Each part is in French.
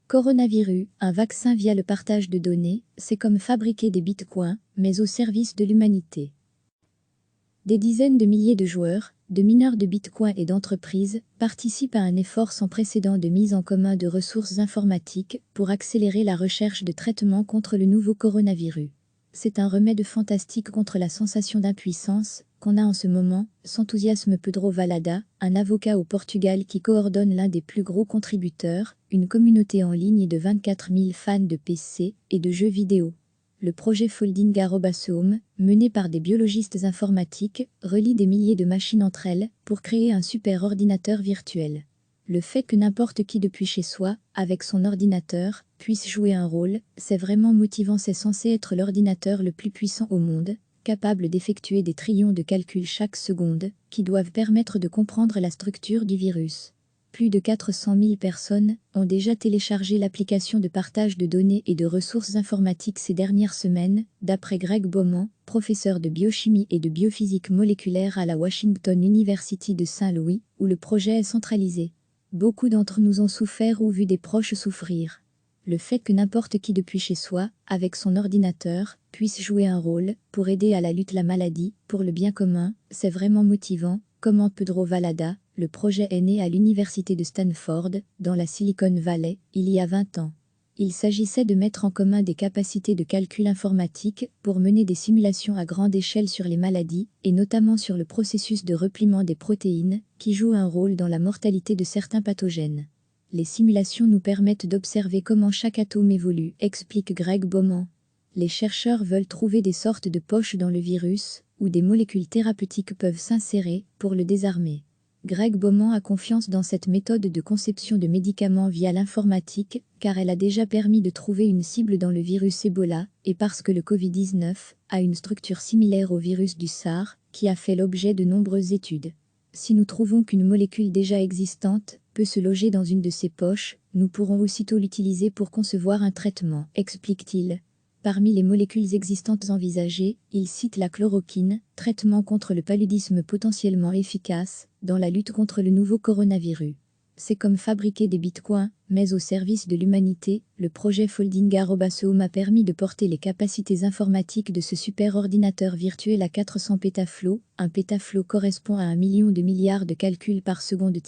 Coronavirus, un vaccin via le partage de données, c'est comme fabriquer des bitcoins, mais au service de l'humanité. Des dizaines de milliers de joueurs, de mineurs de bitcoin et d'entreprises participent à un effort sans précédent de mise en commun de ressources informatiques pour accélérer la recherche de traitements contre le nouveau coronavirus. C'est un remède fantastique contre la sensation d'impuissance qu'on a en ce moment, s'enthousiasme Pedro Valada, un avocat au Portugal qui coordonne l'un des plus gros contributeurs, une communauté en ligne de 24 000 fans de PC et de jeux vidéo. Le projet Folding Home, mené par des biologistes informatiques, relie des milliers de machines entre elles pour créer un super ordinateur virtuel. Le fait que n'importe qui depuis chez soi, avec son ordinateur, puisse jouer un rôle, c'est vraiment motivant. C'est censé être l'ordinateur le plus puissant au monde, capable d'effectuer des trillions de calculs chaque seconde, qui doivent permettre de comprendre la structure du virus. Plus de 400 000 personnes ont déjà téléchargé l'application de partage de données et de ressources informatiques ces dernières semaines, d'après Greg Beaumont, professeur de biochimie et de biophysique moléculaire à la Washington University de Saint-Louis, où le projet est centralisé. Beaucoup d'entre nous ont souffert ou vu des proches souffrir. Le fait que n'importe qui depuis chez soi, avec son ordinateur, puisse jouer un rôle pour aider à la lutte la maladie, pour le bien commun, c'est vraiment motivant, commente Pedro Valada. Le projet est né à l'université de Stanford, dans la Silicon Valley, il y a 20 ans. Il s'agissait de mettre en commun des capacités de calcul informatique pour mener des simulations à grande échelle sur les maladies, et notamment sur le processus de repliement des protéines, qui joue un rôle dans la mortalité de certains pathogènes. Les simulations nous permettent d'observer comment chaque atome évolue, explique Greg Beaumont. Les chercheurs veulent trouver des sortes de poches dans le virus, où des molécules thérapeutiques peuvent s'insérer pour le désarmer. Greg Beaumont a confiance dans cette méthode de conception de médicaments via l'informatique, car elle a déjà permis de trouver une cible dans le virus Ebola, et parce que le Covid-19 a une structure similaire au virus du SARS, qui a fait l'objet de nombreuses études. Si nous trouvons qu'une molécule déjà existante peut se loger dans une de ces poches, nous pourrons aussitôt l'utiliser pour concevoir un traitement, explique-t-il. Parmi les molécules existantes envisagées, il cite la chloroquine, traitement contre le paludisme potentiellement efficace dans la lutte contre le nouveau coronavirus. C'est comme fabriquer des bitcoins, mais au service de l'humanité. Le projet Folding Home a permis de porter les capacités informatiques de ce super ordinateur virtuel à 400 pétaflops. Un pétaflop correspond à 1 million de milliards de calculs par seconde,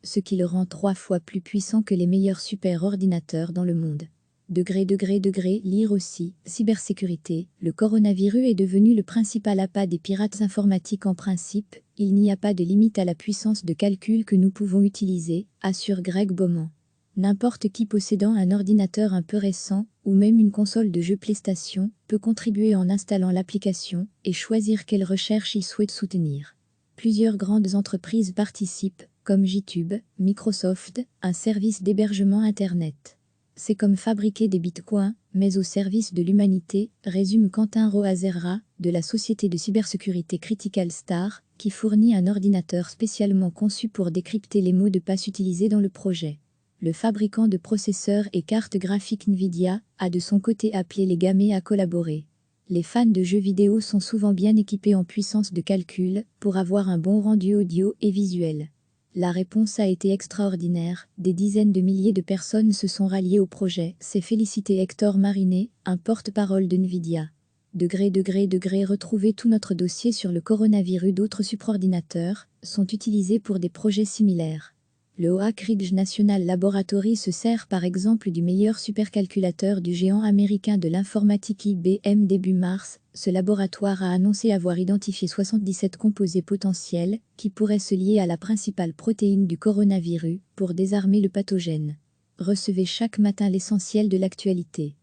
ce qui le rend 3 fois plus puissant que les meilleurs super ordinateurs dans le monde. Lire aussi, cybersécurité, le coronavirus est devenu le principal appât des pirates informatiques. En principe, il n'y a pas de limite à la puissance de calcul que nous pouvons utiliser, assure Greg Beaumont. N'importe qui possédant un ordinateur un peu récent, ou même une console de jeu PlayStation, peut contribuer en installant l'application et choisir quelle recherche il souhaite soutenir. Plusieurs grandes entreprises participent, comme GitHub, Microsoft, un service d'hébergement Internet. C'est comme fabriquer des bitcoins, mais au service de l'humanité, résume Quentin Roazerra, de la société de cybersécurité Critical Star, qui fournit un ordinateur spécialement conçu pour décrypter les mots de passe utilisés dans le projet. Le fabricant de processeurs et cartes graphiques Nvidia a de son côté appelé les gamers à collaborer. Les fans de jeux vidéo sont souvent bien équipés en puissance de calcul pour avoir un bon rendu audio et visuel. La réponse a été extraordinaire, des dizaines de milliers de personnes se sont ralliées au projet, s'est félicité Hector Marinet, un porte-parole de Nvidia. Retrouvez tout notre dossier sur le coronavirus. D'autres superordinateurs sont utilisés pour des projets similaires. Le Oak Ridge National Laboratory se sert par exemple du meilleur supercalculateur du géant américain de l'informatique IBM début mars. Ce laboratoire a annoncé avoir identifié 77 composés potentiels qui pourraient se lier à la principale protéine du coronavirus pour désarmer le pathogène. Recevez chaque matin l'essentiel de l'actualité.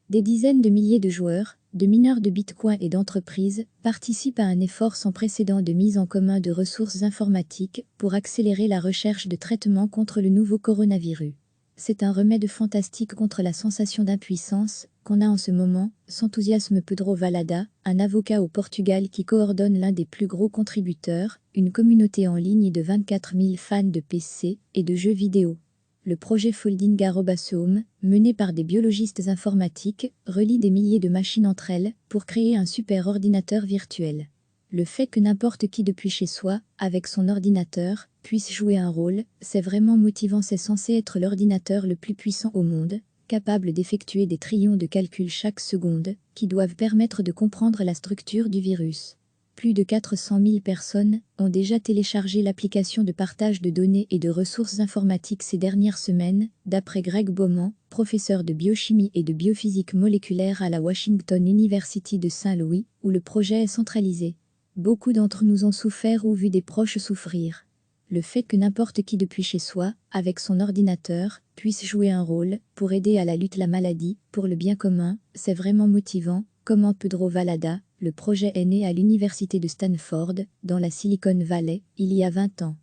Des dizaines de milliers de joueurs, de mineurs de bitcoin et d'entreprises participent à un effort sans précédent de mise en commun de ressources informatiques pour accélérer la recherche de traitements contre le nouveau coronavirus. C'est un remède fantastique contre la sensation d'impuissance qu'on a en ce moment, s'enthousiasme Pedro Valada, un avocat au Portugal qui coordonne l'un des plus gros contributeurs, une communauté en ligne de 24 000 fans de PC et de jeux vidéo. Le projet Folding Home, mené par des biologistes informatiques, relie des milliers de machines entre elles pour créer un super ordinateur virtuel. Le fait que n'importe qui depuis chez soi, avec son ordinateur, puisse jouer un rôle, c'est vraiment motivant. C'est censé être l'ordinateur le plus puissant au monde, capable d'effectuer des trillions de calculs chaque seconde, qui doivent permettre de comprendre la structure du virus. Plus de 400 000 personnes ont déjà téléchargé l'application de partage de données et de ressources informatiques ces dernières semaines, d'après Greg Beaumont, professeur de biochimie et de biophysique moléculaire à la Washington University de Saint-Louis, où le projet est centralisé. Beaucoup d'entre nous ont souffert ou vu des proches souffrir. Le fait que n'importe qui depuis chez soi, avec son ordinateur, puisse jouer un rôle pour aider à la lutte la maladie, pour le bien commun, c'est vraiment motivant. Comment Pedro Valada, le projet est né à l'université de Stanford, dans la Silicon Valley, il y a 20 ans.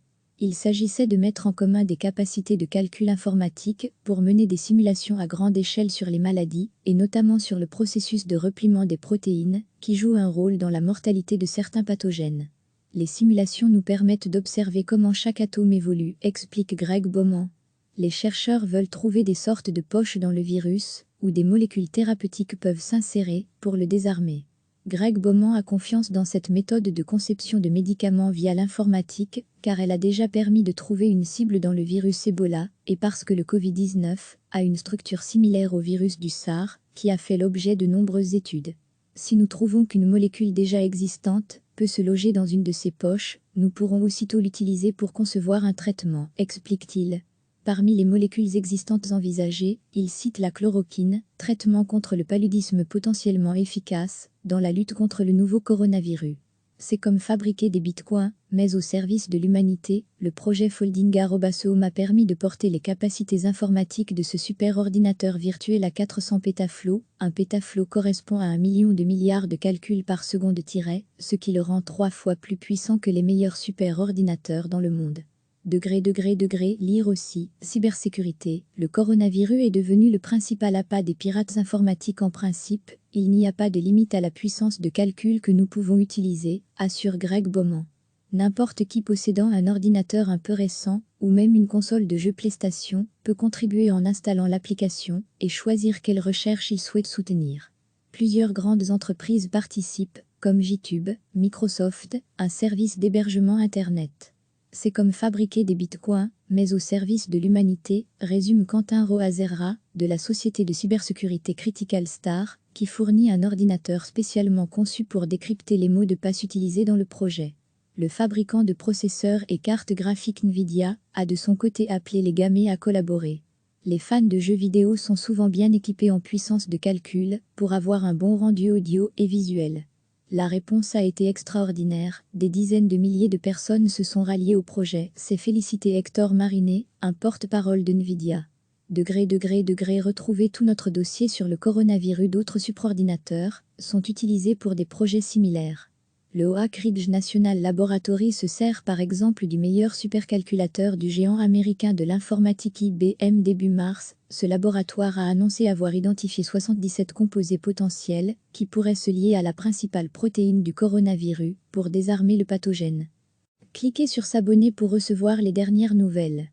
Il s'agissait de mettre en commun des capacités de calcul informatique pour mener des simulations à grande échelle sur les maladies, et notamment sur le processus de repliement des protéines, qui joue un rôle dans la mortalité de certains pathogènes. Les simulations nous permettent d'observer comment chaque atome évolue, explique Greg Beaumont. Les chercheurs veulent trouver des sortes de poches dans le virus, où des molécules thérapeutiques peuvent s'insérer pour le désarmer. Greg Beaumont a confiance dans cette méthode de conception de médicaments via l'informatique, car elle a déjà permis de trouver une cible dans le virus Ebola, et parce que le Covid-19 a une structure similaire au virus du SARS, qui a fait l'objet de nombreuses études. Si nous trouvons qu'une molécule déjà existante peut se loger dans une de ces poches, nous pourrons aussitôt l'utiliser pour concevoir un traitement, explique-t-il. Parmi les molécules existantes envisagées, il cite la chloroquine, traitement contre le paludisme potentiellement efficace dans la lutte contre le nouveau coronavirus. C'est comme fabriquer des bitcoins, mais au service de l'humanité. Le projet Folding Home a permis de porter les capacités informatiques de ce superordinateur virtuel à 400 pétaflops. Un pétaflop correspond à 1 million de milliards de calculs par seconde, ce qui le rend 3 fois plus puissant que les meilleurs superordinateurs dans le monde. Lire aussi, cybersécurité, le coronavirus est devenu le principal appât des pirates informatiques. En principe, il n'y a pas de limite à la puissance de calcul que nous pouvons utiliser, assure Greg Beaumont. N'importe qui possédant un ordinateur un peu récent, ou même une console de jeu PlayStation, peut contribuer en installant l'application et choisir quelle recherche il souhaite soutenir. Plusieurs grandes entreprises participent, comme JTube, Microsoft, un service d'hébergement Internet. C'est comme fabriquer des bitcoins, mais au service de l'humanité, résume Quentin Roazerra, de la société de cybersécurité Critical Star, qui fournit un ordinateur spécialement conçu pour décrypter les mots de passe utilisés dans le projet. Le fabricant de processeurs et cartes graphiques Nvidia a de son côté appelé les gamers à collaborer. Les fans de jeux vidéo sont souvent bien équipés en puissance de calcul pour avoir un bon rendu audio et visuel. La réponse a été extraordinaire, des dizaines de milliers de personnes se sont ralliées au projet, s'est félicité Hector Marinet, un porte-parole de Nvidia. Retrouvez tout notre dossier sur le coronavirus. D'autres superordinateurs sont utilisés pour des projets similaires. Le Oak Ridge National Laboratory se sert par exemple du meilleur supercalculateur du géant américain de l'informatique IBM. Début mars, ce laboratoire a annoncé avoir identifié 77 composés potentiels qui pourraient se lier à la principale protéine du coronavirus pour désarmer le pathogène. Cliquez sur s'abonner pour recevoir les dernières nouvelles.